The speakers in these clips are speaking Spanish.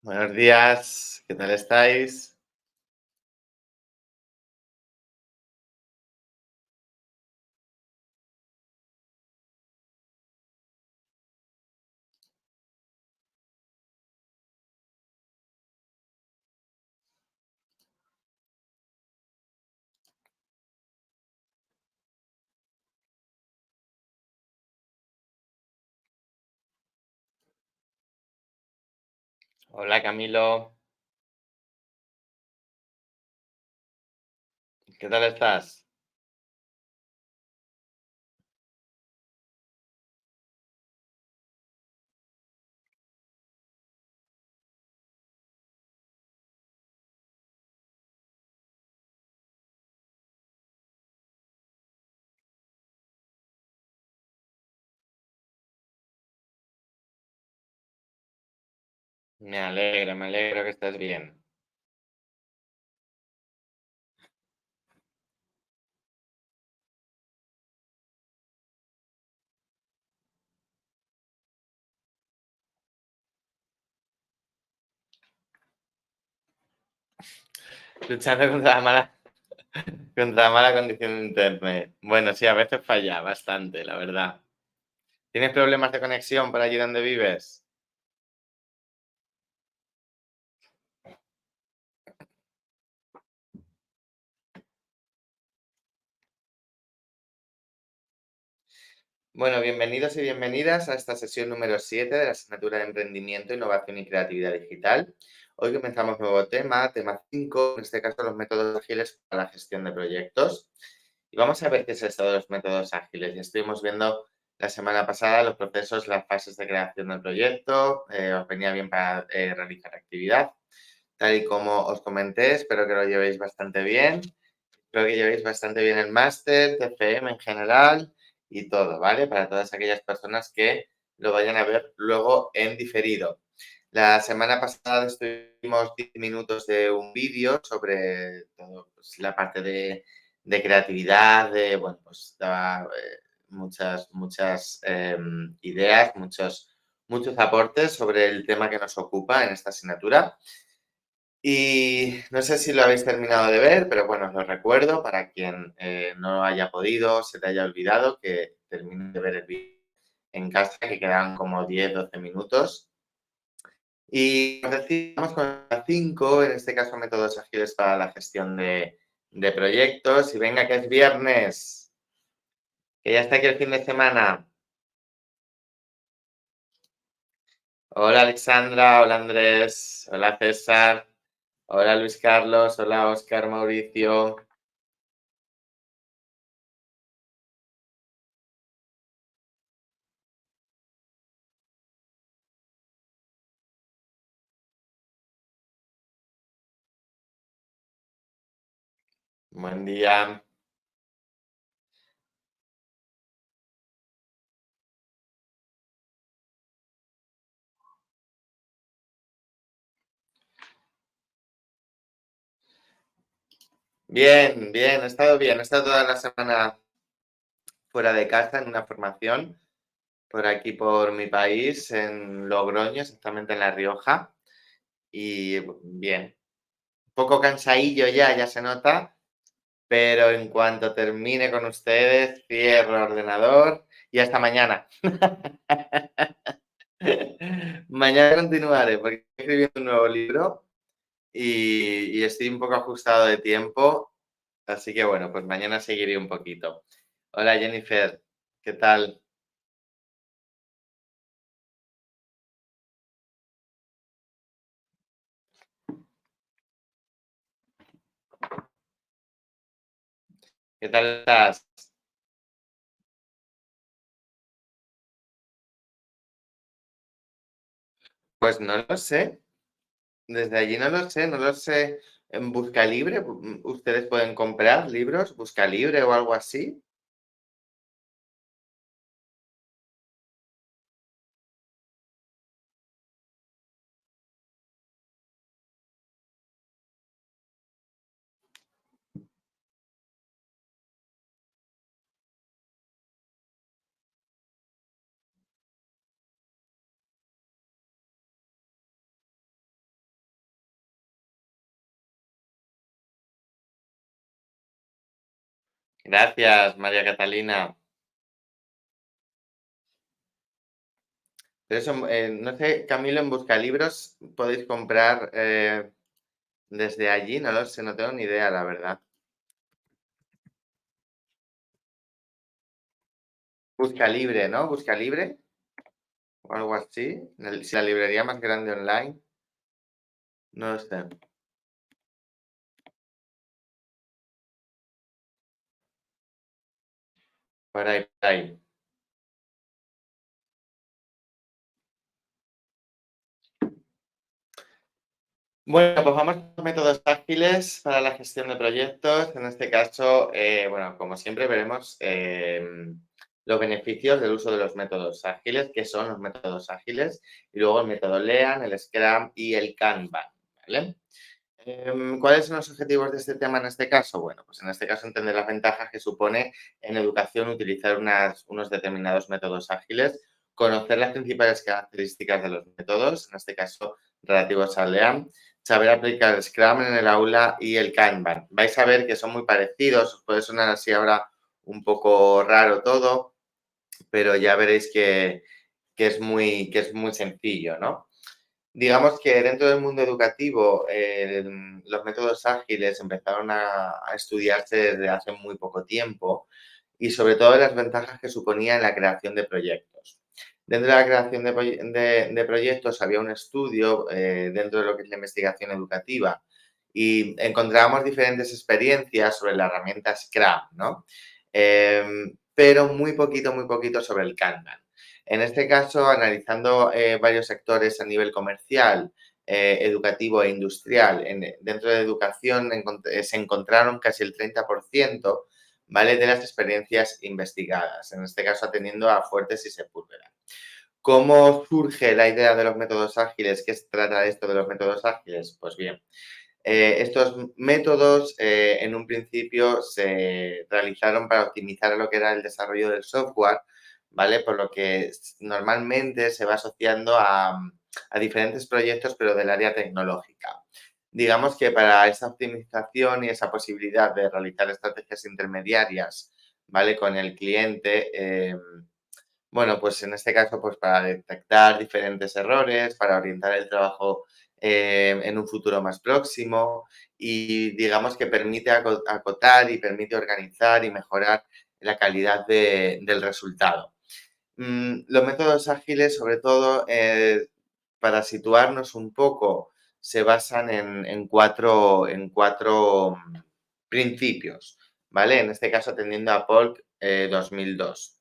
Buenos días, ¿qué tal estáis? Hola Camilo, ¿qué tal estás? Me alegro que estés bien. Luchando contra la mala condición de internet. Bueno, sí, a veces falla bastante, la verdad. ¿Tienes problemas de conexión por allí donde vives? Bueno, bienvenidos y bienvenidas a esta sesión número 7 de la asignatura de Emprendimiento, Innovación y Creatividad Digital. Hoy comenzamos nuevo tema 5, en este caso los métodos ágiles para la gestión de proyectos. Y vamos a ver qué es esto de los métodos ágiles. Ya estuvimos viendo la semana pasada los procesos, las fases de creación del proyecto, os venía bien para realizar actividad. Tal y como os comenté, espero que lo llevéis bastante bien. Espero que llevéis bastante bien el máster, TFM en general y todo, ¿vale? Para todas aquellas personas que lo vayan a ver luego en diferido. La semana pasada estuvimos 10 minutos de un vídeo sobre todo, pues, la parte de creatividad, de, bueno, pues daba muchas ideas, muchos aportes sobre el tema que nos ocupa en esta asignatura. Y no sé si lo habéis terminado de ver, pero bueno, os lo recuerdo para quien no haya podido, se te haya olvidado, que termine de ver el vídeo en casa, que quedan como 10-12 minutos. Y nos decíamos con la 5, en este caso métodos ágiles para la gestión de proyectos. Y venga, que es viernes, que ya está aquí el fin de semana. Hola Alexandra, hola Andrés, hola César, hola Luis Carlos, hola Oscar Mauricio. Buen día. Bien, bien, he estado bien. He estado toda la semana fuera de casa en una formación por aquí, por mi país, en Logroño, exactamente en La Rioja. Y bien, un poco cansadillo ya se nota, pero en cuanto termine con ustedes, cierro ordenador y hasta mañana. Mañana continuaré porque estoy escribiendo un nuevo libro y estoy un poco ajustado de tiempo, así que bueno, pues mañana seguiré un poquito. Hola Jennifer, ¿qué tal? ¿Qué tal estás? Pues no lo sé, desde allí no lo sé, no lo sé. En Buscalibre, ustedes pueden comprar libros, Buscalibre o algo así. Gracias, María Catalina. Pero eso, no sé, Camilo, en Buscalibros podéis comprar desde allí, no lo sé, no tengo ni idea, la verdad. Buscalibre, ¿no? Buscalibre o algo así. Si la librería más grande online, no lo sé. Por ahí, por ahí. Bueno, pues vamos a los métodos ágiles para la gestión de proyectos. En este caso, bueno, como siempre veremos los beneficios del uso de los métodos ágiles, que son los métodos ágiles, y luego el método Lean, el Scrum y el Kanban, ¿vale? ¿Cuáles son los objetivos de este tema en este caso? Bueno, pues en este caso entender las ventajas que supone en educación utilizar unos determinados métodos ágiles, conocer las principales características de los métodos, en este caso relativos al LEAM, saber aplicar el Scrum en el aula y el Kanban. Vais a ver que son muy parecidos, os puede sonar así ahora un poco raro todo, pero ya veréis que es muy sencillo, ¿no? Digamos que dentro del mundo educativo, los métodos ágiles empezaron a estudiarse desde hace muy poco tiempo y sobre todo las ventajas que suponía en la creación de proyectos. Dentro de la creación de proyectos había un estudio dentro de lo que es la investigación educativa y encontramos diferentes experiencias sobre la herramienta Scrum, ¿no? Pero muy poquito sobre el Kanban. En este caso, analizando varios sectores a nivel comercial, educativo e industrial, dentro de educación se encontraron casi el 30%, ¿vale? De las experiencias investigadas, en este caso atendiendo a Fuertes y Sepúlveda. ¿Cómo surge la idea de los métodos ágiles? ¿Qué se trata esto de los métodos ágiles? Pues bien, estos métodos en un principio se realizaron para optimizar lo que era el desarrollo del software, ¿vale? Por lo que normalmente se va asociando a diferentes proyectos, pero del área tecnológica. Digamos que para esa optimización y esa posibilidad de realizar estrategias intermediarias, ¿vale? Con el cliente, bueno, pues en este caso, pues para detectar diferentes errores, para orientar el trabajo en un futuro más próximo y digamos que permite acotar y permite organizar y mejorar la calidad del resultado. Los métodos ágiles, sobre todo, para situarnos un poco, se basan en cuatro principios, ¿vale? En este caso, atendiendo a Polk 2002.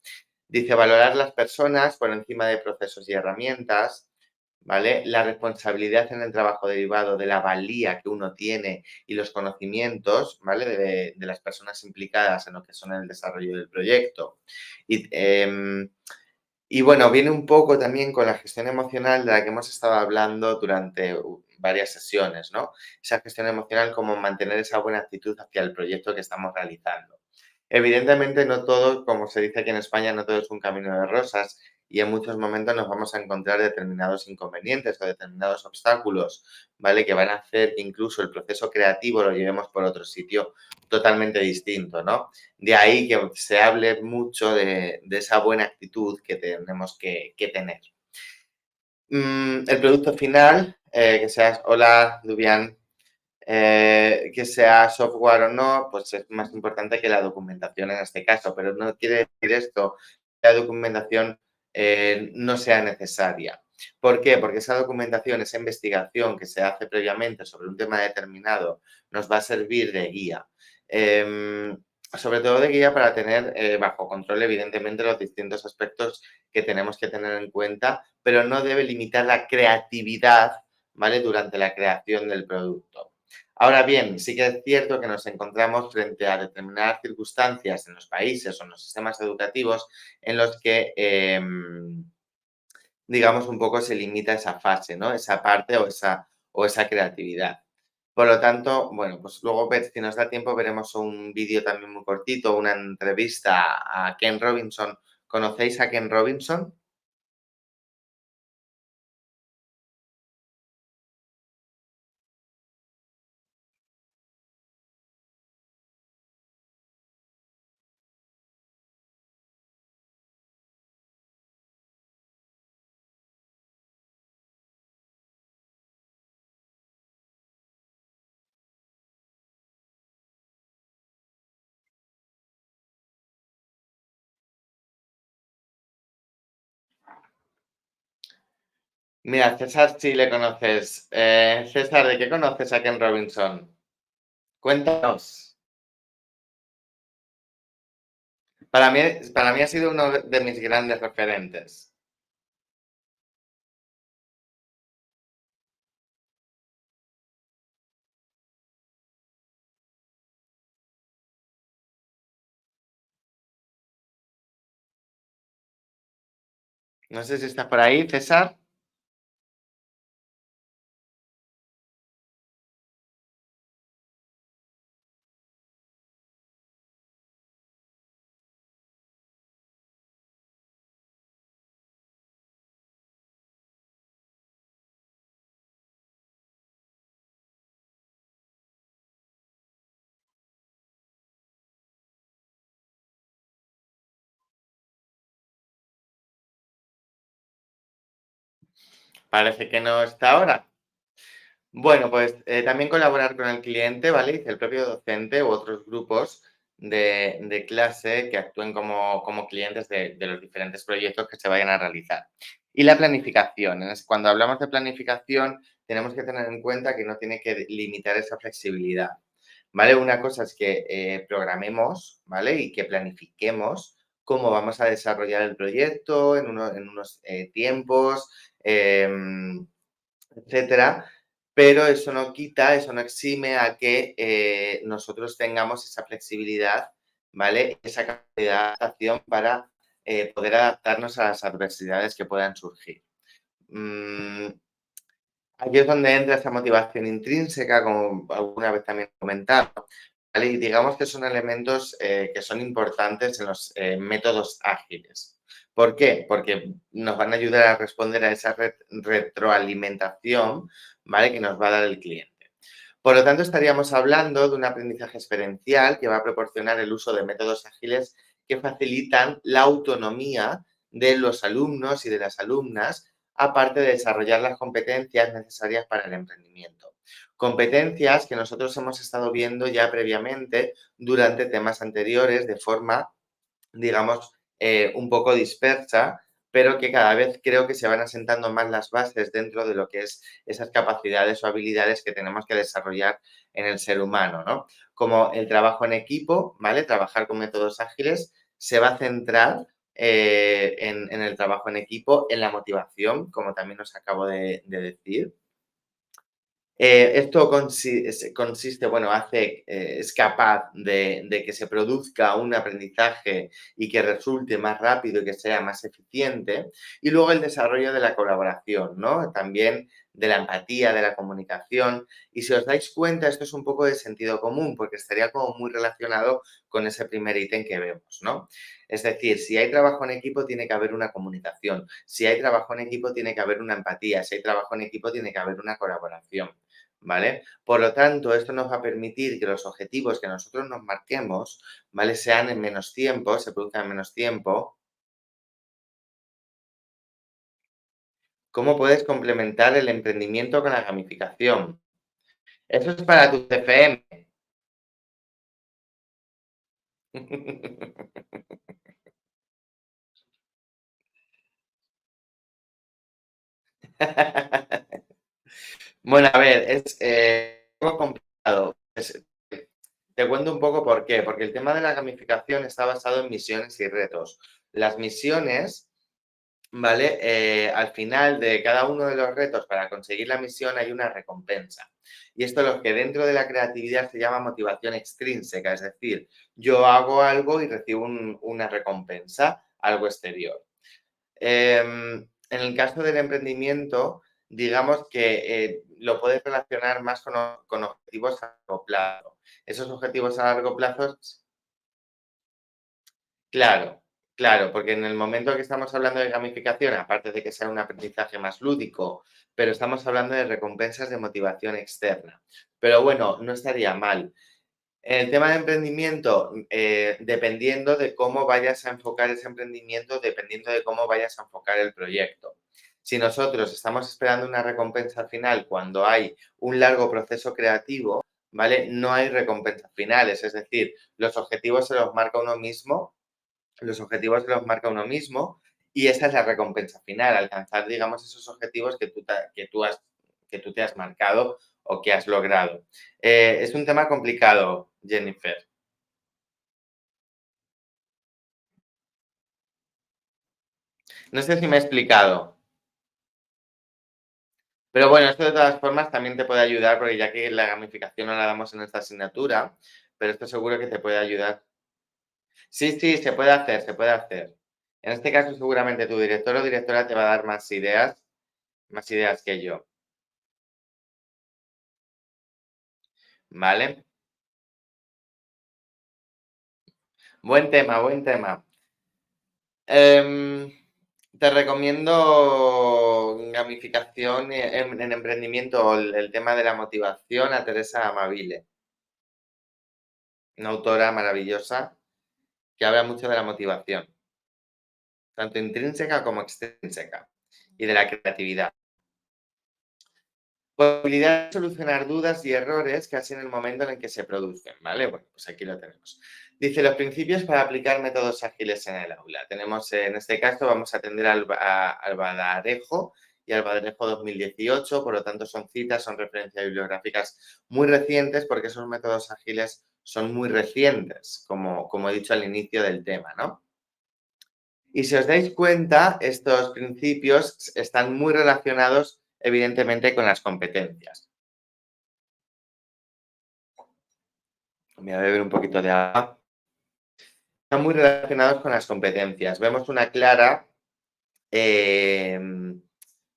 Dice valorar las personas por encima de procesos y herramientas, ¿vale? La responsabilidad en el trabajo derivado de la valía que uno tiene y los conocimientos, ¿vale? De las personas implicadas en lo que son el desarrollo del proyecto. Y, y bueno, viene un poco también con la gestión emocional de la que hemos estado hablando durante varias sesiones, ¿no? Esa gestión emocional, como mantener esa buena actitud hacia el proyecto que estamos realizando. Evidentemente, no todo, como se dice aquí en España, no todo es un camino de rosas y en muchos momentos nos vamos a encontrar determinados inconvenientes o determinados obstáculos, ¿vale? Que van a hacer que incluso el proceso creativo lo llevemos por otro sitio totalmente distinto, ¿no? De ahí que se hable mucho de esa buena actitud que tenemos que tener. El producto final, que sea, hola, Dubian, que sea software o no, pues es más importante que la documentación en este caso, pero no quiere decir esto que la documentación no sea necesaria. ¿Por qué? Porque esa documentación, esa investigación que se hace previamente sobre un tema determinado, nos va a servir de guía. Sobre todo de guía para tener bajo control, evidentemente, los distintos aspectos que tenemos que tener en cuenta, pero no debe limitar la creatividad, ¿vale? Durante la creación del producto. Ahora bien, sí que es cierto que nos encontramos frente a determinadas circunstancias en los países o en los sistemas educativos en los que, digamos, un poco se limita esa fase, ¿no? Esa parte o esa creatividad. Por lo tanto, bueno, pues luego si nos da tiempo veremos un vídeo también muy cortito, una entrevista a Ken Robinson. ¿Conocéis a Ken Robinson? Mira, César, sí le conoces. César, ¿de qué conoces a Ken Robinson? Cuéntanos. Para mí ha sido uno de mis grandes referentes. No sé si estás por ahí, César. Parece que no está ahora. Bueno, pues también colaborar con el cliente, ¿vale? Y que el propio docente u otros grupos de clase que actúen como clientes de los diferentes proyectos que se vayan a realizar. Y la planificación. Cuando hablamos de planificación, tenemos que tener en cuenta que no tiene que limitar esa flexibilidad, ¿vale? Una cosa es que programemos, ¿vale? Y que planifiquemos cómo vamos a desarrollar el proyecto en unos tiempos, etcétera, pero eso no quita, eso no exime a que nosotros tengamos esa flexibilidad, ¿vale? Esa capacidad de adaptación para poder adaptarnos a las adversidades que puedan surgir. Mm, Aquí es donde entra esa motivación intrínseca, como alguna vez también he comentado, ¿vale? Y digamos que son elementos que son importantes en los métodos ágiles. ¿Por qué? Porque nos van a ayudar a responder a esa retroalimentación, ¿vale? Que nos va a dar el cliente. Por lo tanto, estaríamos hablando de un aprendizaje experiencial que va a proporcionar el uso de métodos ágiles que facilitan la autonomía de los alumnos y de las alumnas, aparte de desarrollar las competencias necesarias para el emprendimiento. Competencias que nosotros hemos estado viendo ya previamente durante temas anteriores de forma, digamos, un poco dispersa, pero que cada vez creo que se van asentando más las bases dentro de lo que es esas capacidades o habilidades que tenemos que desarrollar en el ser humano, ¿no? Como el trabajo en equipo, ¿vale? Trabajar con métodos ágiles se va a centrar en el trabajo en equipo, en la motivación, como también os acabo de decir, esto consiste, bueno, es capaz de que se produzca un aprendizaje y que resulte más rápido y que sea más eficiente. Y luego el desarrollo de la colaboración, ¿no? También de la empatía, de la comunicación. Y si os dais cuenta, esto es un poco de sentido común, porque estaría como muy relacionado con ese primer ítem que vemos, ¿no? Es decir, si hay trabajo en equipo, tiene que haber una comunicación. Si hay trabajo en equipo, tiene que haber una empatía. Si hay trabajo en equipo, tiene que haber una colaboración. ¿Vale? Por lo tanto, esto nos va a permitir que los objetivos que nosotros nos marquemos, ¿vale? Sean en menos tiempo, se produzcan en menos tiempo. ¿Cómo puedes complementar el emprendimiento con la gamificación? Eso es para tu CFM. Bueno, a ver, es un poco complicado. Te cuento un poco por qué. Porque el tema de la gamificación está basado en misiones y retos. Las misiones, ¿vale? Al final de cada uno de los retos para conseguir la misión hay una recompensa. Y esto es lo que dentro de la creatividad se llama motivación extrínseca, es decir, yo hago algo y recibo una recompensa, algo exterior. En el caso del emprendimiento, digamos que lo puedes relacionar más con objetivos a largo plazo. Esos objetivos a largo plazo. Claro, claro, porque en el momento que estamos hablando de gamificación, aparte de que sea un aprendizaje más lúdico, pero estamos hablando de recompensas de motivación externa. Pero bueno, no estaría mal. En el tema de emprendimiento, dependiendo de cómo vayas a enfocar ese emprendimiento, dependiendo de cómo vayas a enfocar el proyecto. Si nosotros estamos esperando una recompensa al final cuando hay un largo proceso creativo, ¿vale? No hay recompensas finales, es decir, los objetivos se los marca uno mismo Y esa es la recompensa final, alcanzar, digamos, esos objetivos que tú te has marcado o que has logrado. Es un tema complicado, Jennifer. No sé si me he explicado, pero bueno, esto de todas formas también te puede ayudar, porque ya que la gamificación no la damos en esta asignatura, pero esto seguro que te puede ayudar. Sí, sí, se puede hacer, se puede hacer. En este caso, seguramente tu director o directora te va a dar más ideas que yo, ¿vale? Buen tema, buen tema. Em, Te recomiendo gamificación en emprendimiento, el tema de la motivación a Teresa Amabile, una autora maravillosa que habla mucho de la motivación, tanto intrínseca como extrínseca, y de la creatividad. Posibilidad de solucionar dudas y errores casi en el momento en el que se producen, ¿vale? Bueno, pues aquí lo tenemos. Dice los principios para aplicar métodos ágiles en el aula. Tenemos, en este caso, vamos a atender al Badarejo y al Badarejo 2018, por lo tanto son citas, son referencias bibliográficas muy recientes porque esos métodos ágiles son muy recientes, como he dicho al inicio del tema, ¿no? Y si os dais cuenta, estos principios están muy relacionados, evidentemente, con las competencias. Voy a beber un poquito de agua. Están muy relacionados con las competencias. Vemos una clara, em,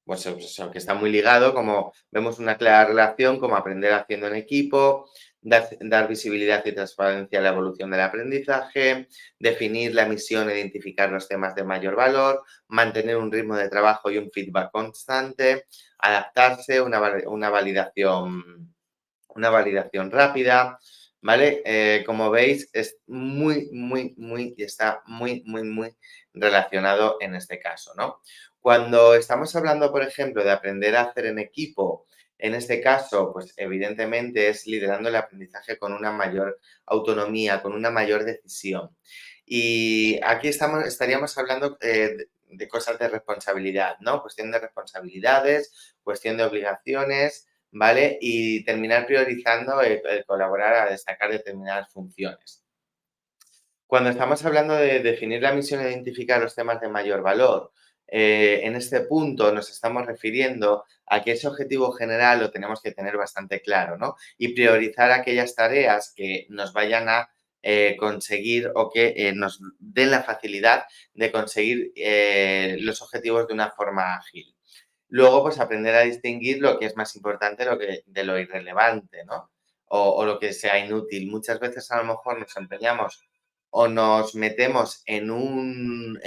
pues eso, que está muy ligado, como vemos una clara relación, como aprender haciendo en equipo, dar visibilidad y transparencia a la evolución del aprendizaje, definir la misión, identificar los temas de mayor valor, mantener un ritmo de trabajo y un feedback constante, adaptarse, una validación rápida, ¿vale? Como veis, es está muy relacionado en este caso, ¿no? Cuando estamos hablando, por ejemplo, de aprender a hacer en equipo, en este caso, pues evidentemente es liderando el aprendizaje con una mayor autonomía, con una mayor decisión. Y aquí estaríamos hablando de cosas de responsabilidad, ¿no? Cuestión de responsabilidades, cuestión de obligaciones, ¿vale? Y terminar priorizando el colaborar a destacar determinadas funciones. Cuando estamos hablando de definir la misión e identificar los temas de mayor valor, en este punto nos estamos refiriendo a que ese objetivo general lo tenemos que tener bastante claro, ¿no? Y priorizar aquellas tareas que nos vayan a conseguir o que nos den la facilidad de conseguir los objetivos de una forma ágil. Luego, pues aprender a distinguir lo que es más importante de lo irrelevante, ¿no? O lo que sea inútil. Muchas veces a lo mejor nos empeñamos o nos metemos en un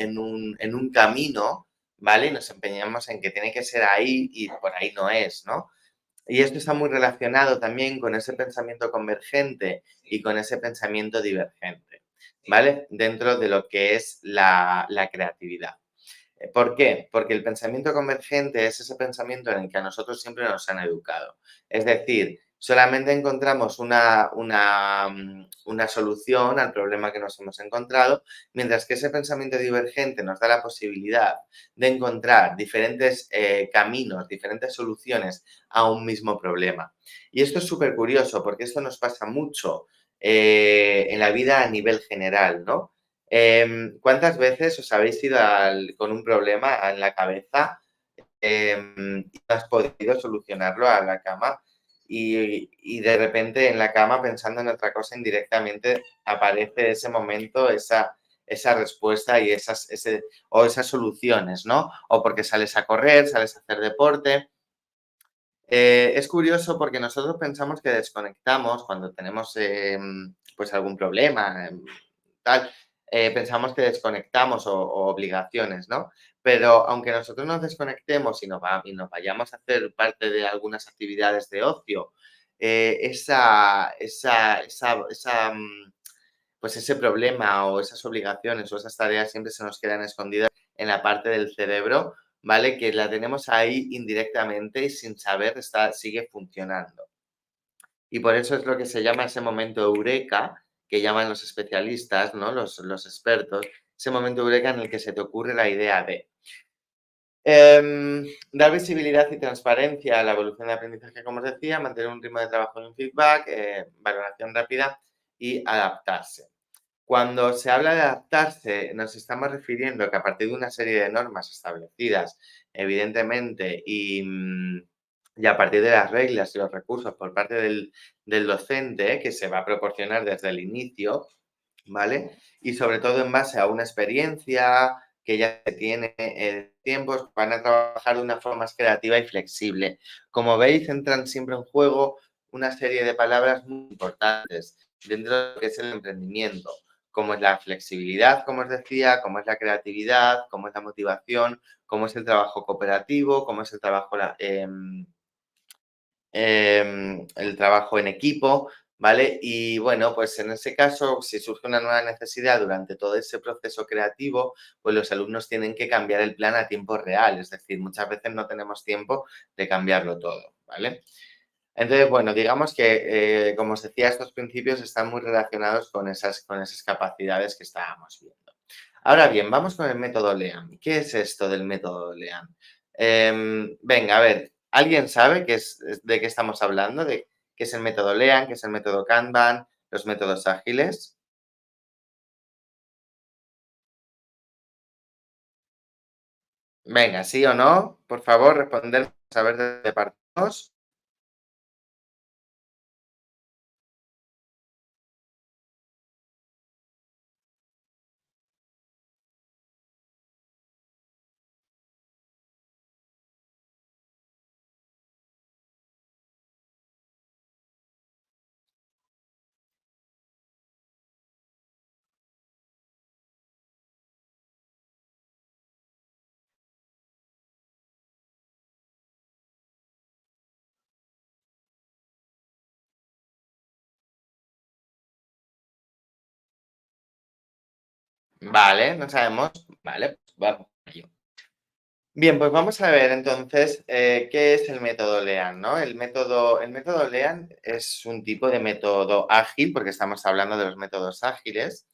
camino, ¿vale? Y nos empeñamos en que tiene que ser ahí y por ahí no es, ¿no? Y esto está muy relacionado también con ese pensamiento convergente y con ese pensamiento divergente, ¿vale? Dentro de lo que es la creatividad. ¿Por qué? Porque el pensamiento convergente es ese pensamiento en el que a nosotros siempre nos han educado. Es decir, solamente encontramos una solución al problema que nos hemos encontrado, mientras que ese pensamiento divergente nos da la posibilidad de encontrar diferentes caminos, diferentes soluciones a un mismo problema. Y esto es súper curioso porque esto nos pasa mucho en la vida a nivel general, ¿no? ¿Cuántas veces os habéis ido con un problema en la cabeza y no has podido solucionarlo a la cama y de repente en la cama pensando en otra cosa indirectamente aparece ese momento, esa respuesta y esas soluciones, ¿no? O porque sales a correr, sales a hacer deporte. Es curioso porque nosotros pensamos que desconectamos cuando tenemos pues algún problema, tal, pensamos que desconectamos o obligaciones, ¿no? Pero aunque nosotros nos desconectemos y nos vayamos a hacer parte de algunas actividades de ocio, pues ese problema o esas obligaciones o esas tareas siempre se nos quedan escondidas en la parte del cerebro, ¿vale? Que la tenemos ahí indirectamente y sin saber sigue funcionando. Y por eso es lo que se llama ese momento eureka, que llaman los especialistas, ¿no? Los expertos, ese momento eureka en el que se te ocurre la idea de. Dar visibilidad y transparencia a la evolución de aprendizaje, como os decía, mantener un ritmo de trabajo y un feedback, valoración rápida y adaptarse. Cuando se habla de adaptarse, nos estamos refiriendo que a partir de una serie de normas establecidas, evidentemente, y a partir de las reglas y los recursos por parte del docente, que se va a proporcionar desde el inicio, ¿vale? Y sobre todo en base a una experiencia que ya se tiene tiempos, van a trabajar de una forma más creativa y flexible. Como veis, entran siempre en juego una serie de palabras muy importantes dentro de lo que es el emprendimiento, como es la flexibilidad, como os decía, como es la creatividad, como es la motivación, como es el trabajo cooperativo, como es el trabajo en equipo, ¿vale? Y bueno, pues en ese caso, si surge una nueva necesidad durante todo ese proceso creativo, pues los alumnos tienen que cambiar el plan a tiempo real, es decir, muchas veces no tenemos tiempo de cambiarlo todo, ¿vale? Entonces, bueno, digamos que, como os decía, estos principios están muy relacionados con esas capacidades que estábamos viendo. Ahora bien, vamos con el método LEAN. ¿Qué es esto del método LEAN? Venga, a ver, ¿alguien sabe de qué estamos hablando? ¿De qué es el método LEAN? ¿Qué es el método Kanban? ¿Los métodos ágiles? Venga, ¿sí o no? Por favor, responder, saber de dónde partimos. Vale, no sabemos. Vale, pues vamos. Bien, pues vamos a ver entonces qué es el método LEAN, ¿no? El método LEAN es un tipo de método ágil, porque estamos hablando de los métodos ágiles,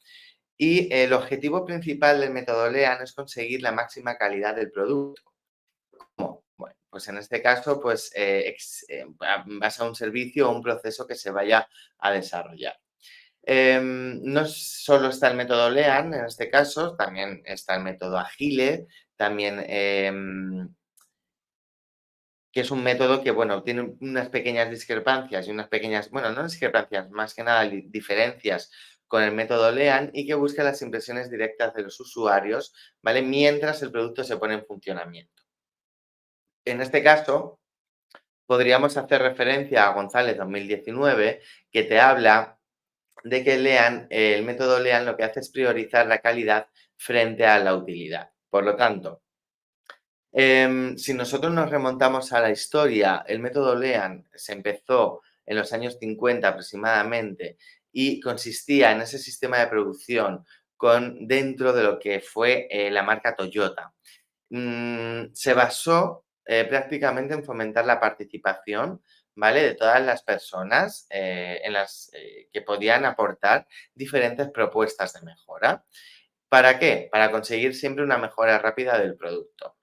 y el objetivo principal del método LEAN es conseguir la máxima calidad del producto. ¿Cómo? Bueno, pues en este caso, pues vas a un servicio o un proceso que se vaya a desarrollar. No solo está el método LEAN en este caso, también está el método Agile, también que es un método que, bueno, tiene unas pequeñas discrepancias y unas pequeñas, bueno, no discrepancias, más que nada diferencias con el método LEAN y que busca las impresiones directas de los usuarios, ¿vale? Mientras el producto se pone en funcionamiento. En este caso, podríamos hacer referencia a González 2019, que te habla de que el método LEAN lo que hace es priorizar la calidad frente a la utilidad. Por lo tanto, si nosotros nos remontamos a la historia, el método LEAN se empezó en los años 50 aproximadamente y consistía en ese sistema de producción dentro de lo que fue la marca Toyota. Se basó prácticamente en fomentar la participación, ¿vale? De todas las personas que podían aportar diferentes propuestas de mejora. ¿Para qué? Para conseguir siempre una mejora rápida del producto.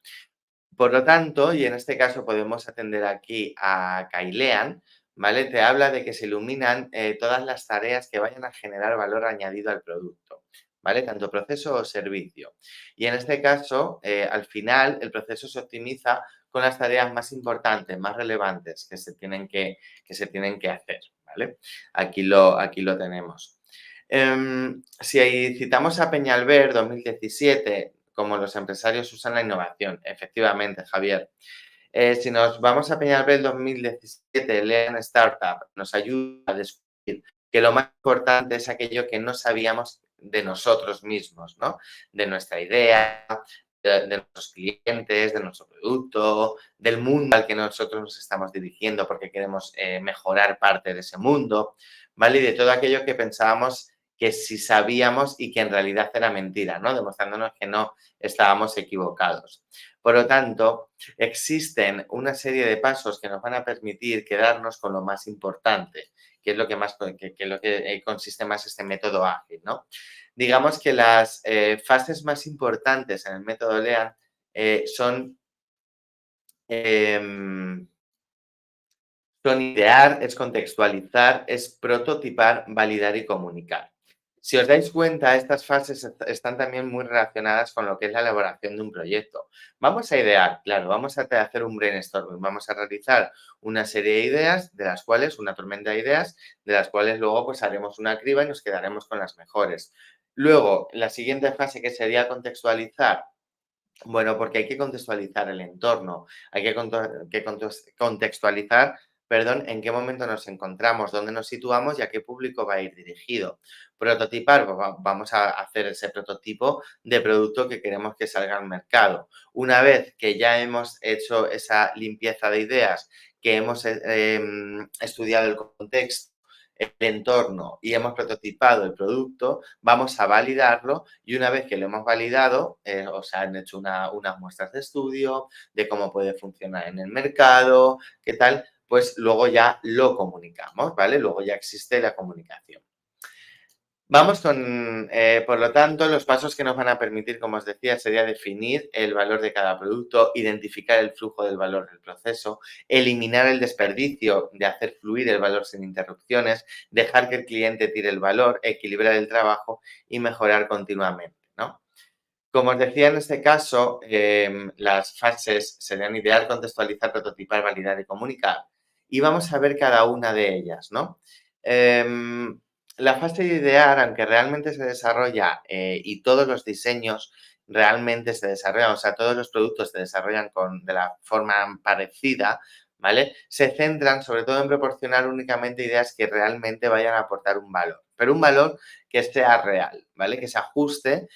Por lo tanto, y en este caso podemos atender aquí a Kailean, ¿vale? Te habla de que se iluminan todas las tareas que vayan a generar valor añadido al producto, ¿vale? Tanto proceso o servicio. Y en este caso, al final, el proceso se optimiza con las tareas más importantes, más relevantes que se tienen que hacer, ¿vale? Aquí lo tenemos. Si citamos a Peñalver 2017 como los empresarios usan la innovación, efectivamente, Javier. Si nos vamos a Peñalver 2017, Lean Startup nos ayuda a descubrir que lo más importante es aquello que no sabíamos de nosotros mismos, ¿no? De nuestra idea, de nuestros clientes, de nuestro producto, del mundo al que nosotros nos estamos dirigiendo porque queremos mejorar parte de ese mundo, ¿vale? Y de todo aquello que pensábamos que sí sabíamos y que en realidad era mentira, ¿no? Demostrándonos que no estábamos equivocados. Por lo tanto, existen una serie de pasos que nos van a permitir quedarnos con lo más importante, que es lo que consiste más este método ágil, ¿no? Digamos que las fases más importantes en el método LEAN son em, son idear, es contextualizar, es prototipar, validar y comunicar. Si os dais cuenta, estas fases están también muy relacionadas con lo que es la elaboración de un proyecto. Vamos a idear, claro, vamos a hacer un brainstorming, vamos a realizar una serie de ideas, de las cuales, una tormenta de ideas, de las cuales luego pues haremos una criba y nos quedaremos con las mejores. Luego, la siguiente fase que sería contextualizar, bueno, porque hay que contextualizar el entorno, hay que contextualizar, perdón, en qué momento nos encontramos, dónde nos situamos y a qué público va a ir dirigido. Prototipar, pues vamos a hacer ese prototipo de producto que queremos que salga al mercado. Una vez que ya hemos hecho esa limpieza de ideas, que hemos estudiado el contexto, el entorno y hemos prototipado el producto, vamos a validarlo y una vez que lo hemos validado, o sea, han hecho unas muestras de estudio de cómo puede funcionar en el mercado, qué tal, pues luego ya lo comunicamos, ¿vale? Luego ya existe la comunicación. Vamos con, por lo tanto, los pasos que nos van a permitir, como os decía, sería definir el valor de cada producto, identificar el flujo del valor del proceso, eliminar el desperdicio de hacer fluir el valor sin interrupciones, dejar que el cliente tire el valor, equilibrar el trabajo y mejorar continuamente, ¿no? Como os decía, en este caso, las fases serían idear, contextualizar, prototipar, validar y comunicar. Y vamos a ver cada una de ellas, ¿no? Em, la fase de idear, aunque realmente se desarrolla y todos los diseños realmente se desarrollan, o sea, todos los productos se desarrollan de la forma parecida, ¿vale? Se centran sobre todo en proporcionar únicamente ideas que realmente vayan a aportar un valor, pero un valor que sea real, ¿vale? Que se ajuste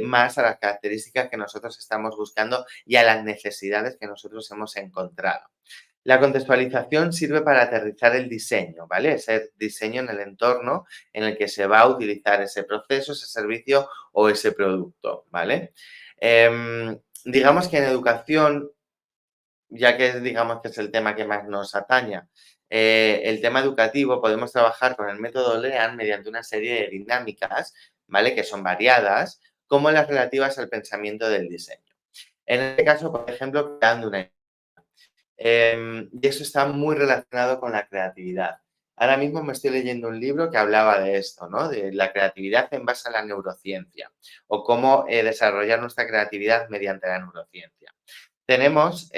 más a las características que nosotros estamos buscando y a las necesidades que nosotros hemos encontrado. La contextualización sirve para aterrizar el diseño, ¿vale? Ese diseño en el entorno en el que se va a utilizar ese proceso, ese servicio o ese producto, ¿vale? Digamos que en educación, ya que digamos que es el tema que más nos atañe, el tema educativo, podemos trabajar con el método LEAN mediante una serie de dinámicas, ¿vale? Que son variadas, como las relativas al pensamiento del diseño. En este caso, por ejemplo, creando una. Y eso está muy relacionado con la creatividad. Ahora mismo me estoy leyendo un libro que hablaba de esto, ¿no? De la creatividad en base a la neurociencia o cómo desarrollar nuestra creatividad mediante la neurociencia. Tenemos,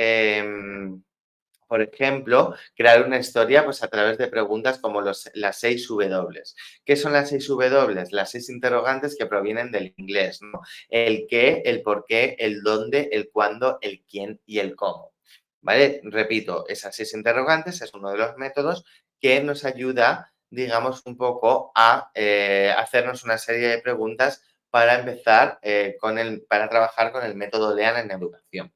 por ejemplo, crear una historia pues, a través de preguntas como las 6 W. ¿Qué son las 6 W? Las 6 interrogantes que provienen del inglés, ¿no? El qué, el por qué, el dónde, el cuándo, el quién y el cómo. ¿Vale? Repito, esas 6 interrogantes es uno de los métodos que nos ayuda, digamos, un poco a hacernos una serie de preguntas para empezar para trabajar con el método LEAN en educación,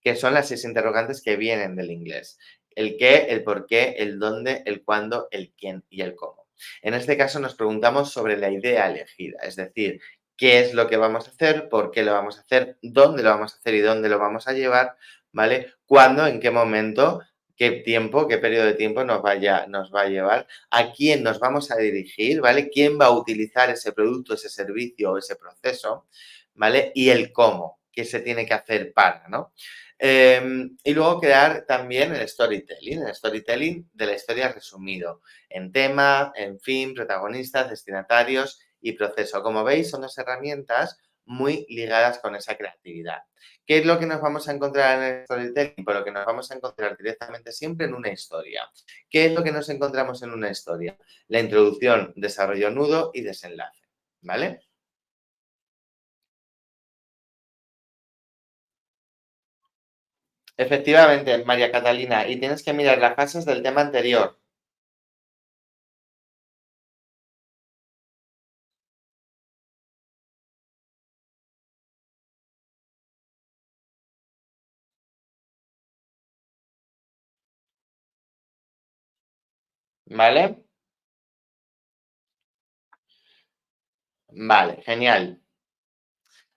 que son las 6 interrogantes que vienen del inglés. El qué, el por qué, el dónde, el cuándo, el quién y el cómo. En este caso nos preguntamos sobre la idea elegida, es decir, qué es lo que vamos a hacer, por qué lo vamos a hacer, dónde lo vamos a hacer y dónde lo vamos a llevar, ¿vale? Cuándo, en qué momento, qué tiempo, qué periodo de tiempo nos va a llevar, a quién nos vamos a dirigir, ¿vale? ¿Quién va a utilizar ese producto, ese servicio o ese proceso, ¿vale? Y el cómo, qué se tiene que hacer para, ¿no? Y luego crear también el storytelling de la historia resumido en tema, en fin, protagonistas, destinatarios y proceso. Como veis, son dos herramientas muy ligadas con esa creatividad. ¿Qué es lo que nos vamos a encontrar en el storytelling? Pues lo que nos vamos a encontrar directamente siempre en una historia. ¿Qué es lo que nos encontramos en una historia? La introducción, desarrollo, nudo y desenlace, ¿vale? Efectivamente, María Catalina, y tienes que mirar las fases del tema anterior. ¿Vale? Vale, genial.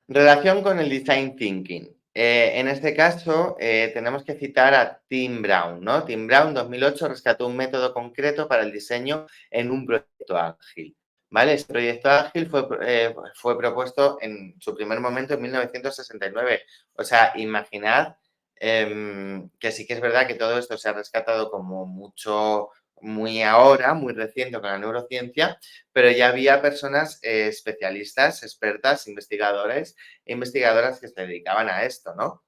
Relación con el design thinking. En este caso, tenemos que citar a Tim Brown, ¿no? Tim Brown, 2008, rescató un método concreto para el diseño en un proyecto ágil. ¿vale? Este proyecto ágil fue propuesto en su primer momento en 1969. O sea, imaginad que sí que es verdad que todo esto se ha rescatado como mucho, muy ahora, muy reciente con la neurociencia, pero ya había personas especialistas, expertas, investigadores e investigadoras que se dedicaban a esto, ¿no?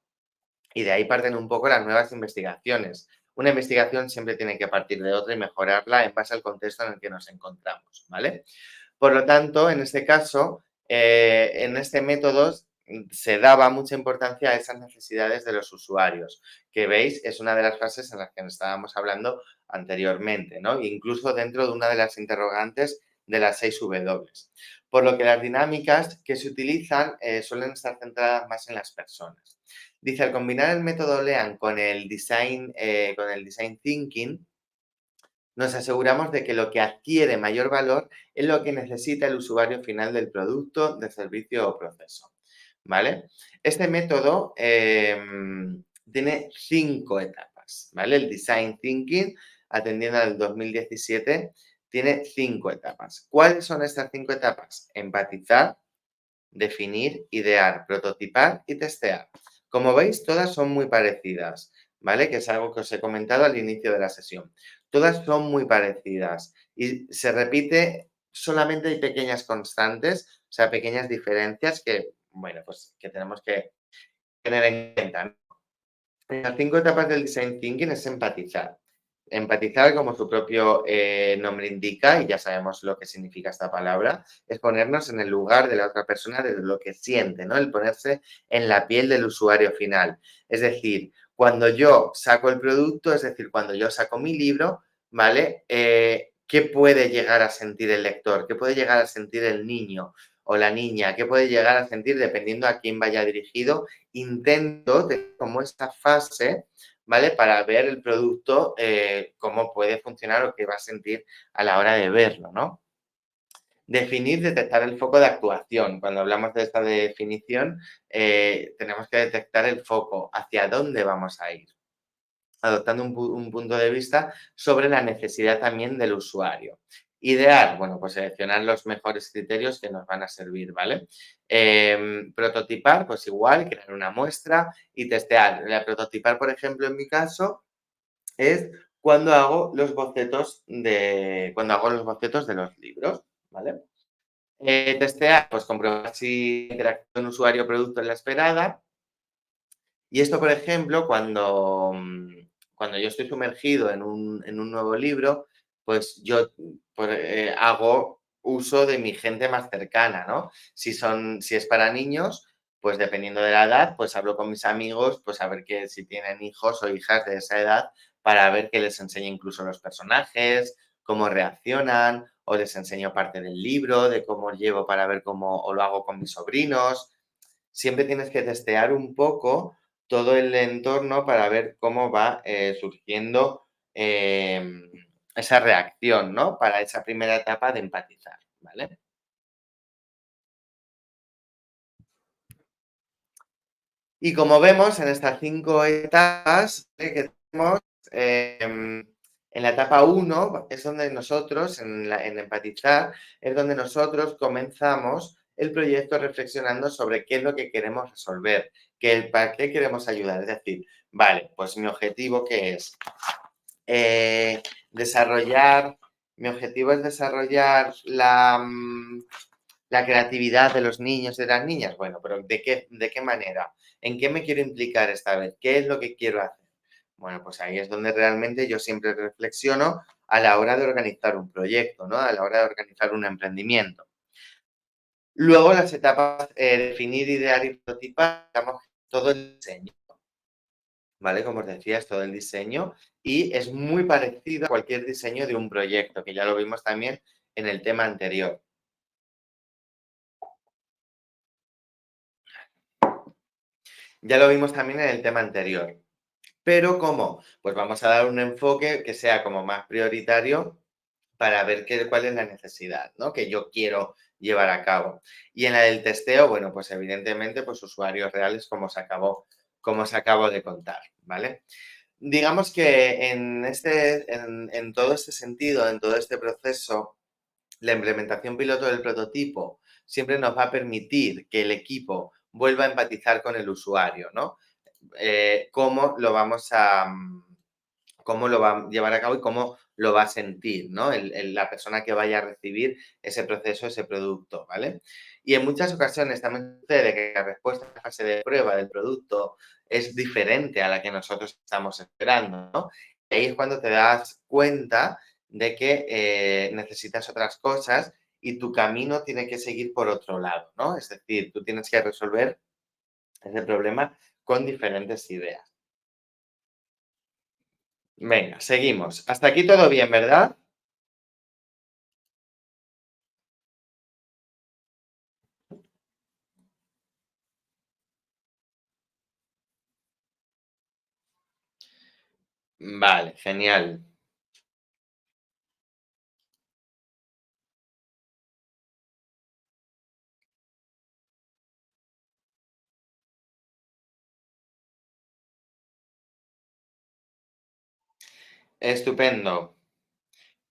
Y de ahí parten un poco las nuevas investigaciones. Una investigación siempre tiene que partir de otra y mejorarla en base al contexto en el que nos encontramos, ¿vale? Por lo tanto, en este caso, en este método se daba mucha importancia a esas necesidades de los usuarios, que veis es una de las fases en las que estábamos hablando anteriormente, ¿no? Incluso dentro de una de las interrogantes de las 6 W. Por lo que las dinámicas que se utilizan suelen estar centradas más en las personas. Dice, al combinar el método LEAN con el design thinking, nos aseguramos de que lo que adquiere mayor valor es lo que necesita el usuario final del producto, del servicio o proceso. ¿Vale? Este método tiene 5 etapas. ¿Vale? El design thinking, atendiendo al 2017, tiene 5 etapas. ¿Cuáles son estas 5 etapas? Empatizar, definir, idear, prototipar y testear. Como veis, todas son muy parecidas, ¿vale? Que es algo que os he comentado al inicio de la sesión. Todas son muy parecidas y se repite, solamente hay pequeñas constantes, o sea, pequeñas diferencias que, bueno, pues que tenemos que tener en cuenta, ¿no? Las 5 etapas del design thinking es empatizar. Empatizar, como su propio nombre indica, y ya sabemos lo que significa esta palabra, es ponernos en el lugar de la otra persona de lo que siente, ¿no? El ponerse en la piel del usuario final. Es decir, cuando yo saco el producto, es decir, cuando yo saco mi libro, ¿vale? ¿Qué puede llegar a sentir el lector? ¿Qué puede llegar a sentir el niño o la niña? ¿Qué puede llegar a sentir dependiendo a quién vaya dirigido? Intento tener como esta fase, ¿vale? Para ver el producto, cómo puede funcionar o qué va a sentir a la hora de verlo, ¿no? Definir, detectar el foco de actuación. Cuando hablamos de esta definición, tenemos que detectar el foco, hacia dónde vamos a ir, adoptando un punto de vista sobre la necesidad también del usuario. Idear, bueno, pues seleccionar los mejores criterios que nos van a servir, ¿vale? Prototipar, pues igual, crear una muestra y testear. Prototipar, por ejemplo, en mi caso, es cuando hago los bocetos de los libros, ¿vale? Testear, pues comprobar si la interacción usuario-producto es la esperada. Y esto, por ejemplo, cuando yo estoy sumergido en un nuevo libro, pues yo hago uso de mi gente más cercana, ¿no? Si es para niños, pues dependiendo de la edad, pues hablo con mis amigos, pues a ver que si tienen hijos o hijas de esa edad, para ver que les enseño incluso los personajes, cómo reaccionan, o les enseño parte del libro, de cómo llevo para ver cómo, o lo hago con mis sobrinos. Siempre tienes que testear un poco todo el entorno para ver cómo va surgiendo esa reacción, ¿no? Para esa primera etapa de empatizar, ¿vale? Y como vemos en estas 5 etapas que tenemos, en la etapa uno es donde nosotros, en empatizar, es donde nosotros comenzamos el proyecto reflexionando sobre qué es lo que queremos resolver, para qué queremos ayudar. Es decir, vale, pues mi objetivo, ¿qué es? Eh, desarrollar, mi objetivo es desarrollar la creatividad de los niños y de las niñas. Bueno, pero ¿de qué manera? ¿En qué me quiero implicar esta vez? ¿Qué es lo que quiero hacer? Bueno, pues ahí es donde realmente yo siempre reflexiono a la hora de organizar un proyecto, ¿no? A la hora de organizar un emprendimiento. Luego las etapas, definir, idear y prototipar, digamos, todo el diseño, ¿vale? Como os decía, es todo el diseño y es muy parecido a cualquier diseño de un proyecto, que ya lo vimos también en el tema anterior. Ya lo vimos también en el tema anterior. Pero ¿cómo? Pues vamos a dar un enfoque que sea como más prioritario para ver cuál es la necesidad, ¿no? Que yo quiero llevar a cabo. Y en la del testeo, bueno, pues evidentemente, pues usuarios reales como os acabo de contar, ¿vale? Digamos que en todo este sentido, en todo este proceso, la implementación piloto del prototipo siempre nos va a permitir que el equipo vuelva a empatizar con el usuario, ¿no? Cómo lo vamos a cómo lo va a llevar a cabo y cómo lo va a sentir, ¿no? La persona que vaya a recibir ese proceso, ese producto, ¿vale? Y en muchas ocasiones también sucede que la respuesta a la fase de prueba del producto es diferente a la que nosotros estamos esperando, ¿no? Y ahí es cuando te das cuenta de que necesitas otras cosas y tu camino tiene que seguir por otro lado, ¿no? Es decir, tú tienes que resolver ese problema con diferentes ideas. Venga, seguimos. Hasta aquí todo bien, ¿verdad? Vale, genial. Estupendo.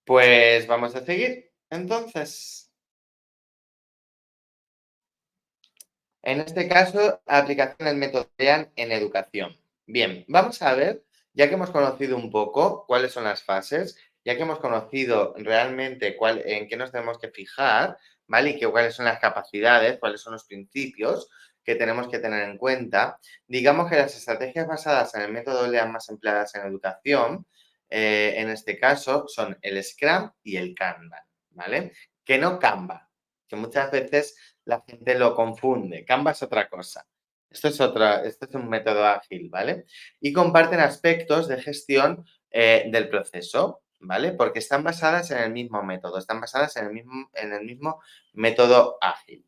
Pues vamos a seguir. Entonces, en este caso, aplicación del método TEAN en educación. Bien, vamos a ver, ya que hemos conocido un poco cuáles son las fases, ya que hemos conocido realmente en qué nos tenemos que fijar, ¿vale? Y cuáles son las capacidades, cuáles son los principios que tenemos que tener en cuenta. Digamos que las estrategias basadas en el método LEAN más empleadas en educación, en este caso, son el Scrum y el Kanban, ¿vale? Que no Canva, que muchas veces la gente lo confunde. Canva es otra cosa. Esto es un método ágil, ¿vale? Y comparten aspectos de gestión del proceso, ¿vale? Porque están basadas en el mismo método, están basadas en el mismo método ágil.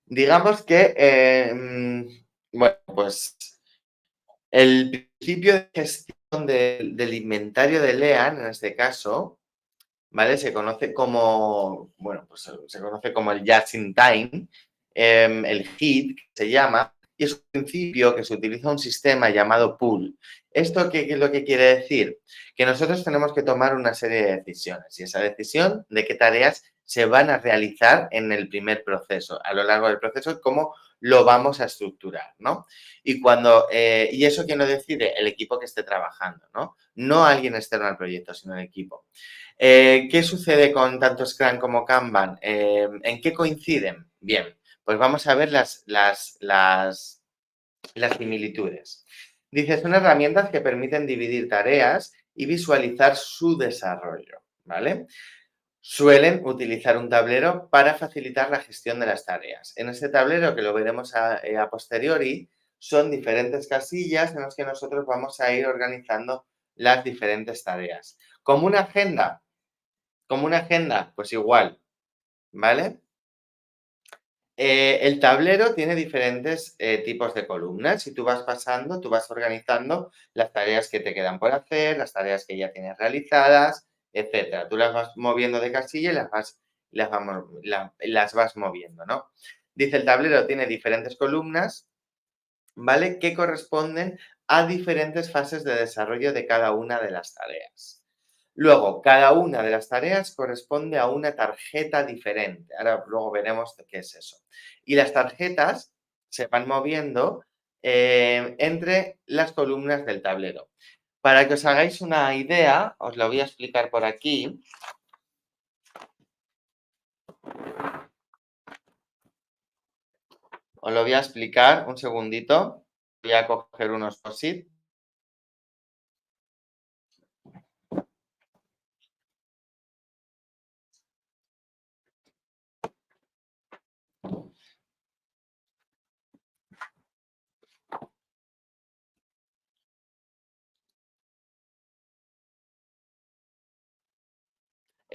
Digamos que, bueno, pues el principio de gestión del inventario de LEAN, en este caso, ¿vale? Se conoce como, bueno, pues se conoce como el Just in Time, el HIT, que se llama, y es un principio que se utiliza un sistema llamado pool. ¿Esto qué es lo que quiere decir? Que nosotros tenemos que tomar una serie de decisiones y esa decisión de qué tareas se van a realizar en el primer proceso, a lo largo del proceso, cómo lo vamos a estructurar, ¿no? Y eso quién lo decide, el equipo que esté trabajando, ¿no? No alguien externo al proyecto, sino el equipo. ¿Qué sucede con tanto Scrum como Kanban? ¿En qué coinciden? Bien, pues vamos a ver las similitudes. Dice, son herramientas que permiten dividir tareas y visualizar su desarrollo, ¿vale? Suelen utilizar un tablero para facilitar la gestión de las tareas. En este tablero, que lo veremos a posteriori, son diferentes casillas en las que nosotros vamos a ir organizando las diferentes tareas. Como una agenda, pues igual, ¿vale? El tablero tiene diferentes tipos de columnas y tú vas pasando, tú vas organizando las tareas que te quedan por hacer, las tareas que ya tienes realizadas, etcétera. Tú las vas moviendo de casilla y las vas moviendo, ¿no? Dice, el tablero tiene diferentes columnas, ¿vale? Que corresponden a diferentes fases de desarrollo de cada una de las tareas. Luego, cada una de las tareas corresponde a una tarjeta diferente. Ahora luego veremos qué es eso. Y las tarjetas se van moviendo entre las columnas del tablero. Para que os hagáis una idea, os lo voy a explicar por aquí. Os lo voy a explicar un segundito. Voy a coger unos posit.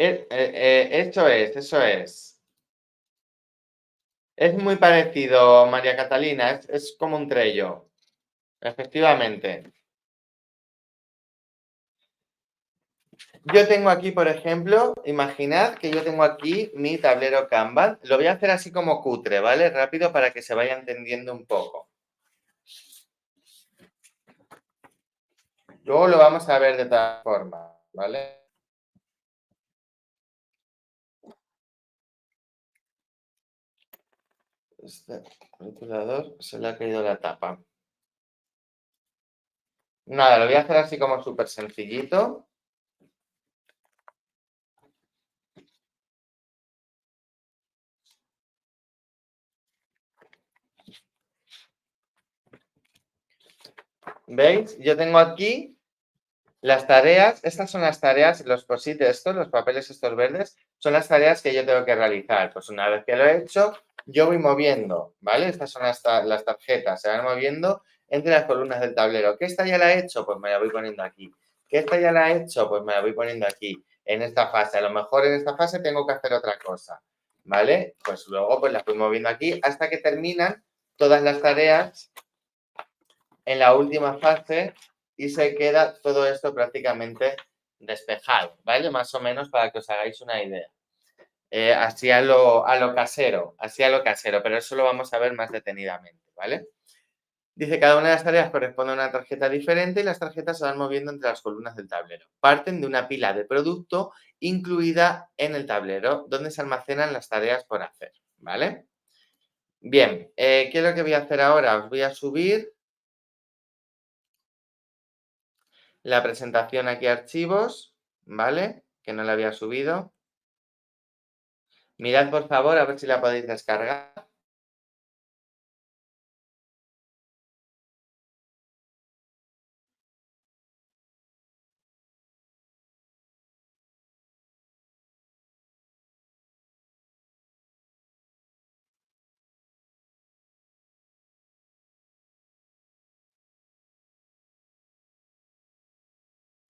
Eso es, eso es. Es muy parecido, María Catalina, es como un Trello, efectivamente. Yo tengo aquí, por ejemplo, imaginad que yo tengo aquí mi tablero Kanban. Lo voy a hacer así como cutre, ¿vale? Rápido para que se vaya entendiendo un poco. Luego lo vamos a ver de todas formas, ¿vale? Este rotulador se le ha caído la tapa. Nada, lo voy a hacer así como súper sencillito. ¿Veis? Yo tengo aquí las tareas. Estas son las tareas, los post-it estos, los papeles estos verdes, son las tareas que yo tengo que realizar. Pues una vez que lo he hecho, yo voy moviendo, ¿vale? Estas son las tarjetas, se van moviendo entre las columnas del tablero. ¿Que esta ya la he hecho? Pues me la voy poniendo aquí. ¿Que esta ya la he hecho? Pues me la voy poniendo aquí, en esta fase. A lo mejor en esta fase tengo que hacer otra cosa, ¿vale? Pues luego pues las voy moviendo aquí hasta que terminan todas las tareas en la última fase y se queda todo esto prácticamente despejado, ¿vale? Más o menos para que os hagáis una idea. Así a lo casero, pero eso lo vamos a ver más detenidamente, ¿vale? Dice, cada una de las tareas corresponde a una tarjeta diferente y las tarjetas se van moviendo entre las columnas del tablero. Parten de una pila de producto incluida en el tablero, donde se almacenan las tareas por hacer, ¿vale? Bien, ¿qué es lo que voy a hacer ahora? Os voy a subir la presentación aquí a archivos, ¿vale? Que no la había subido. Mirad, por favor, a ver si la podéis descargar.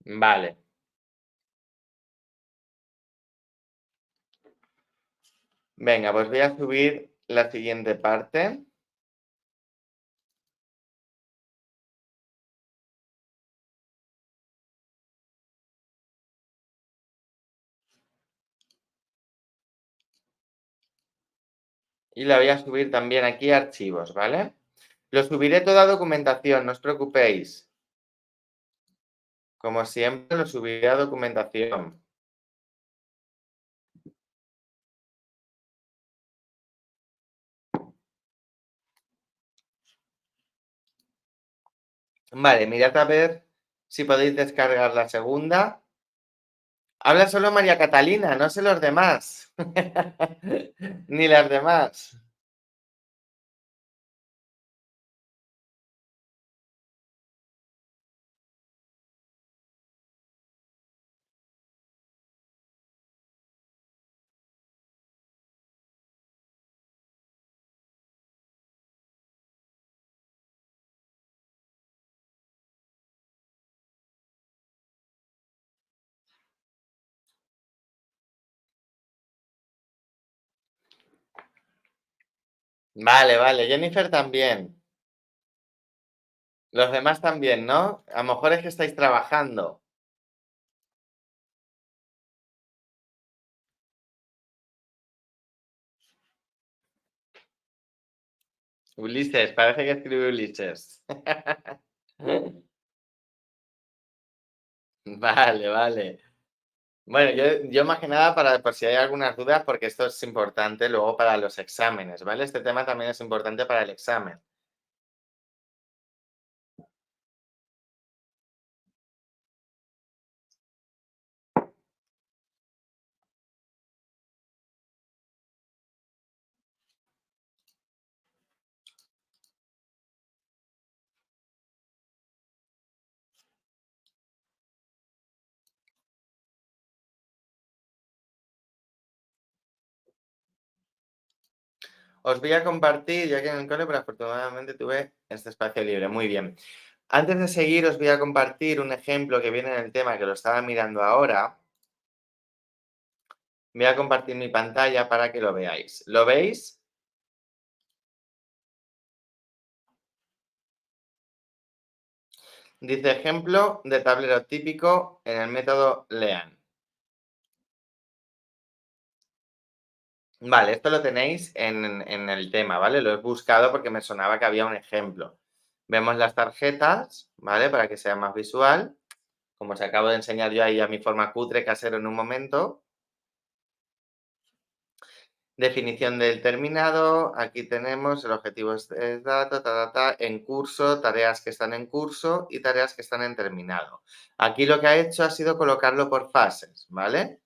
Vale. Venga, pues voy a subir la siguiente parte. Y la voy a subir también aquí a archivos, ¿vale? Lo subiré toda documentación, no os preocupéis. Como siempre, lo subiré a documentación. Vale, mirad a ver si podéis descargar la segunda. Habla solo María Catalina, no sé los demás. Ni las demás. Vale, vale. Jennifer también. Los demás también, ¿no? A lo mejor es que estáis trabajando. Ulises, parece que escribe Ulises. Vale, vale. Bueno, yo más que nada para por si hay algunas dudas, porque esto es importante luego para los exámenes, ¿vale? Este tema también es importante para el examen. Os voy a compartir, ya que en el cole, pero afortunadamente tuve este espacio libre. Muy bien. Antes de seguir, os voy a compartir un ejemplo que viene en el tema que lo estaba mirando ahora. Voy a compartir mi pantalla para que lo veáis. ¿Lo veis? Dice ejemplo de tablero típico en el método LEAN. Vale, esto lo tenéis en el tema, ¿vale? Lo he buscado porque me sonaba que había un ejemplo. Vemos las tarjetas, ¿vale? Para que sea más visual. Como os acabo de enseñar yo ahí a mi forma cutre casero en un momento. Definición del terminado, aquí tenemos el objetivo es data, en curso, tareas que están en curso y tareas que están en terminado. Aquí lo que ha hecho ha sido colocarlo por fases, ¿vale?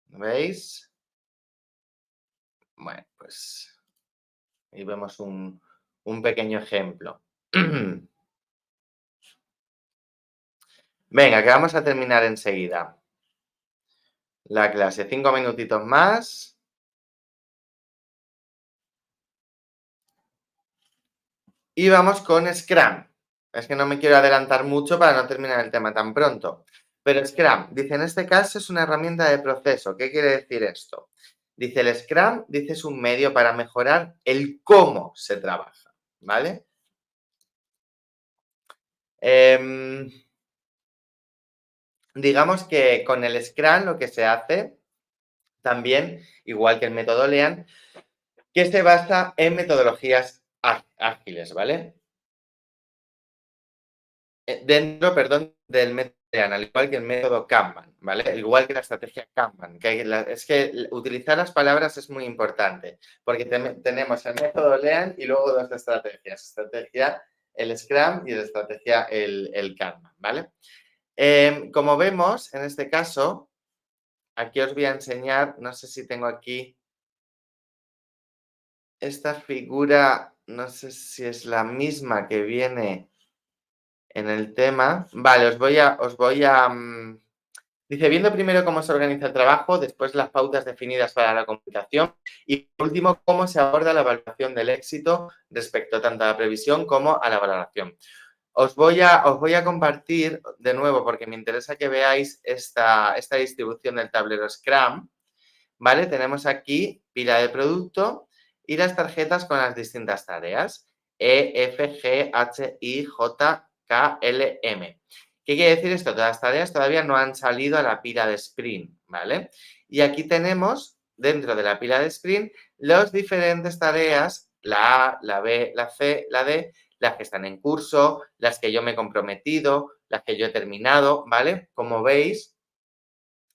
¿Veis? Bueno, pues ahí vemos un pequeño ejemplo. Venga, que vamos a terminar enseguida la clase. 5 minutitos más. Y vamos con Scrum. Es que no me quiero adelantar mucho para no terminar el tema tan pronto. Pero Scrum, dice, en este caso es una herramienta de proceso. ¿Qué quiere decir esto? Dice, el Scrum, dice, es un medio para mejorar el cómo se trabaja, ¿vale? Digamos que con el Scrum lo que se hace también, igual que el método Lean, que se basa en metodologías ágiles, ¿vale? Dentro, perdón, del método Lean, al igual que el método Kanban, ¿vale? Al igual que la estrategia Kanban. Es que utilizar las palabras es muy importante, porque tenemos el método Lean y luego dos estrategias. Estrategia el Scrum y la estrategia el Kanban, ¿vale? Como vemos, en este caso, aquí os voy a enseñar, no sé si tengo aquí esta figura, no sé si es la misma que viene en el tema. Vale, dice, viendo primero cómo se organiza el trabajo, después las pautas definidas para la comunicación y por último, cómo se aborda la evaluación del éxito respecto tanto a la previsión como a la valoración. Os voy a compartir de nuevo porque me interesa que veáis esta distribución del tablero Scrum, ¿vale? Tenemos aquí pila de producto y las tarjetas con las distintas tareas. E, F, G, H, I, J, K, L, M. ¿Qué quiere decir esto? Todas las tareas todavía no han salido a la pila de sprint, ¿vale? Y aquí tenemos, dentro de la pila de sprint, las diferentes tareas, la A, la B, la C, la D, las que están en curso, las que yo me he comprometido, las que yo he terminado, ¿vale? Como veis,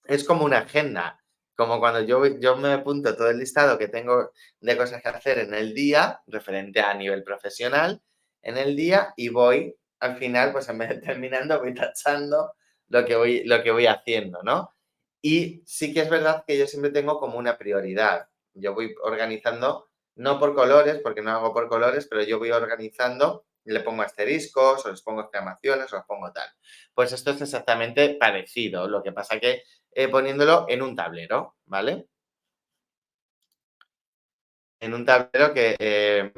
es como una agenda, como cuando yo me apunto todo el listado que tengo de cosas que hacer en el día, referente a nivel profesional, en el día, y voy, al final, pues en vez de terminando, voy tachando lo que voy haciendo, ¿no? Y sí que es verdad que yo siempre tengo como una prioridad. Yo voy organizando, no por colores, porque no hago por colores, pero yo voy organizando, le pongo asteriscos, o les pongo exclamaciones, o les pongo tal. Pues esto es exactamente parecido, lo que pasa que poniéndolo en un tablero, ¿vale? En un tablero que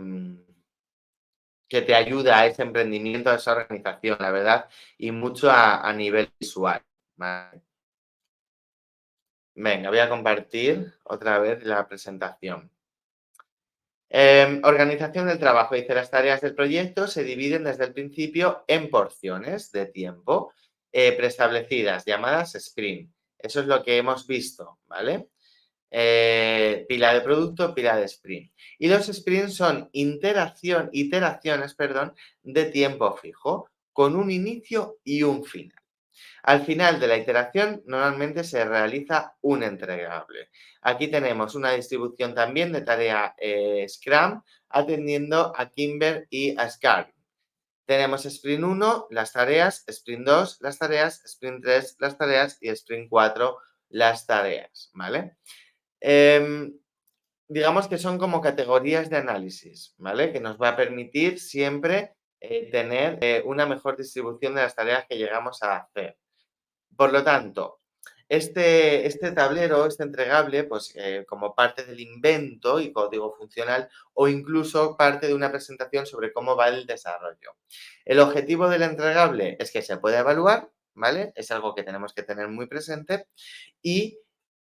te ayuda a ese emprendimiento, a esa organización, la verdad, y mucho a nivel visual, ¿vale? Venga, voy a compartir otra vez la presentación. Organización del trabajo. Dice, las tareas del proyecto se dividen desde el principio en porciones de tiempo preestablecidas, llamadas sprint. Eso es lo que hemos visto, ¿vale? Pila de producto, pila de sprint. Y los sprints son iteraciones, de tiempo fijo, con un inicio y un final. Al final de la iteración normalmente se realiza un entregable. Aquí tenemos una distribución también de tarea Scrum atendiendo a Kimber y a Scar. Tenemos Sprint 1, las tareas, Sprint 2, las tareas, Sprint 3, las tareas y Sprint 4, las tareas, ¿vale? Digamos que son como categorías de análisis, ¿vale? Que nos va a permitir siempre tener una mejor distribución de las tareas que llegamos a hacer. Por lo tanto, este tablero, este entregable, pues como parte del invento y código funcional o incluso parte de una presentación sobre cómo va el desarrollo. El objetivo del entregable es que se pueda evaluar, ¿vale? Es algo que tenemos que tener muy presente y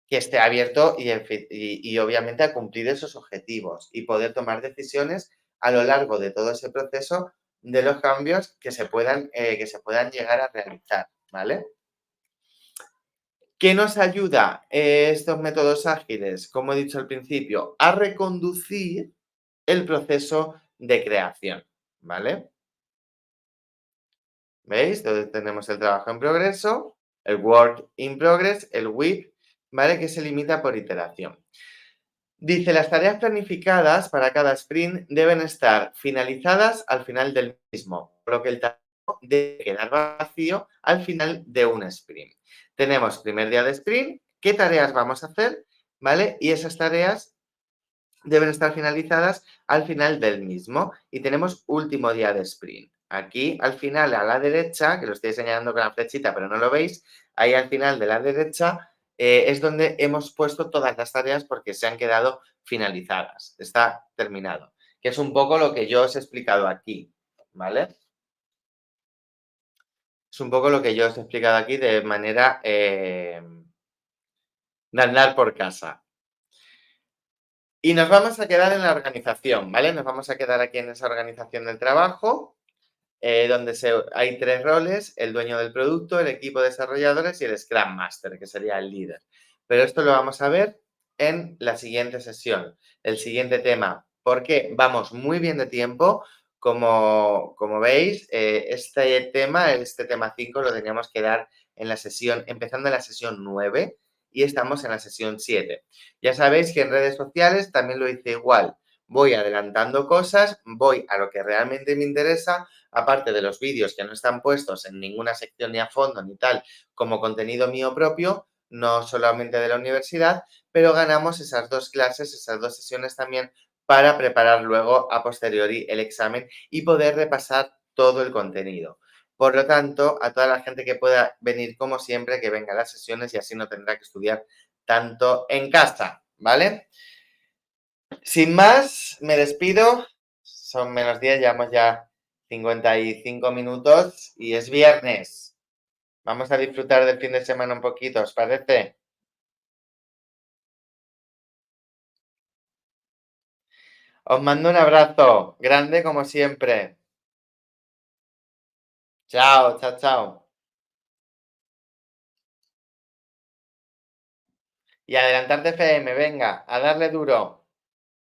que esté abierto y obviamente a cumplir esos objetivos y poder tomar decisiones a lo largo de todo ese proceso de los cambios que se puedan llegar a realizar, ¿vale? ¿Qué nos ayuda estos métodos ágiles? Como he dicho al principio, a reconducir el proceso de creación, ¿vale? ¿Veis? Entonces tenemos el trabajo en progreso, el work in progress, el WIP, ¿vale? Que se limita por iteración. Dice, las tareas planificadas para cada sprint deben estar finalizadas al final del mismo, por lo que el trabajo debe quedar vacío al final de un sprint. Tenemos primer día de sprint, qué tareas vamos a hacer, ¿vale? Y esas tareas deben estar finalizadas al final del mismo. Y tenemos último día de sprint. Aquí al final, a la derecha, que lo estoy señalando con la flechita, pero no lo veis, ahí al final de la derecha es donde hemos puesto todas las tareas porque se han quedado finalizadas. Está terminado. Que es un poco lo que yo os he explicado aquí, ¿vale? Es un poco lo que yo os he explicado aquí de manera de andar por casa. Y nos vamos a quedar en la organización, ¿vale? Nos vamos a quedar aquí en esa organización del trabajo, donde hay tres roles, el dueño del producto, el equipo de desarrolladores y el Scrum Master, que sería el líder. Pero esto lo vamos a ver en la siguiente sesión, el siguiente tema, porque vamos muy bien de tiempo. Como veis, este tema 5 lo teníamos que dar en la sesión, empezando en la sesión 9 y estamos en la sesión 7. Ya sabéis que en redes sociales también lo hice igual. Voy adelantando cosas, voy a lo que realmente me interesa, aparte de los vídeos que no están puestos en ninguna sección ni a fondo ni tal, como contenido mío propio, no solamente de la universidad, pero ganamos esas dos clases, esas dos sesiones también para preparar luego a posteriori el examen y poder repasar todo el contenido. Por lo tanto, a toda la gente que pueda venir como siempre, que venga a las sesiones y así no tendrá que estudiar tanto en casa, ¿vale? Sin más, me despido. Son -10, llevamos ya 55 minutos y es viernes. Vamos a disfrutar del fin de semana un poquito, ¿os parece? Os mando un abrazo, grande como siempre. Chao, chao, chao. Y adelantarte FM, venga, a darle duro.